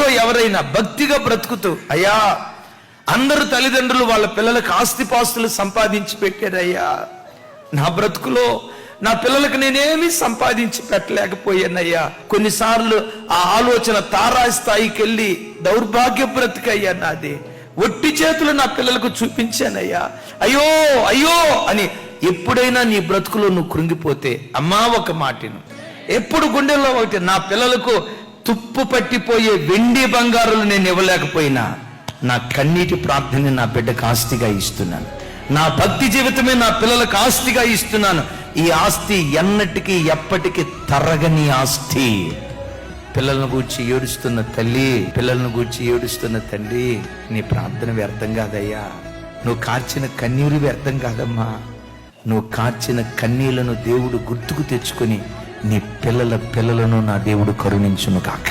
మనలో ఎవరైనా భక్తిగా బ్రతుకుతూ, అయ్యా అందరు తల్లిదండ్రులు వాళ్ళ పిల్లలకు ఆస్తిపాస్తులు సంపాదించి పెట్టారయ్యా, నా బ్రతుకులో నా పిల్లలకు నేనేమి సంపాదించి పెట్టలేకపోయానయ్యా, కొన్నిసార్లు ఆ ఆలోచన తారాస్థాయికి వెళ్ళి దౌర్భాగ్య బ్రతుకయ్యా నాది, ఒట్టి చేతులు నా పిల్లలకు చూపించానయ్యా, అయ్యో అయ్యో అని ఎప్పుడైనా నీ బ్రతుకులో నువ్వు కృంగిపోతే, అమ్మా ఒక మాటను ఎప్పుడు గుండెల్లో ఒకటి, నా పిల్లలకు తుప్పు పట్టిపోయే వెండి బంగారులు నేను ఇవ్వలేకపోయినా నా కన్నీటి ప్రార్థన నా బిడ్డకు ఆస్తిగా ఇస్తున్నాను, నా భక్తి జీవితమే నా పిల్లలకు ఆస్తిగా ఇస్తున్నాను. ఈ ఆస్తి ఎన్నటికీ ఎప్పటికీ తరగని ఆస్తి. పిల్లలను గూర్చి ఏడుస్తున్న తల్లి, పిల్లలను గూర్చి ఏడుస్తున్న తండ్రి, నీ ప్రార్థన వ్యర్థం కాదయ్యా, నువ్వు కార్చిన కన్నీరు వ్యర్థం కాదమ్మా. నువ్వు కార్చిన కన్నీళ్లను దేవుడు గుర్తుకు తెచ్చుకొని నీ పిల్లలను నా దేవుడు కరుణించును కాక.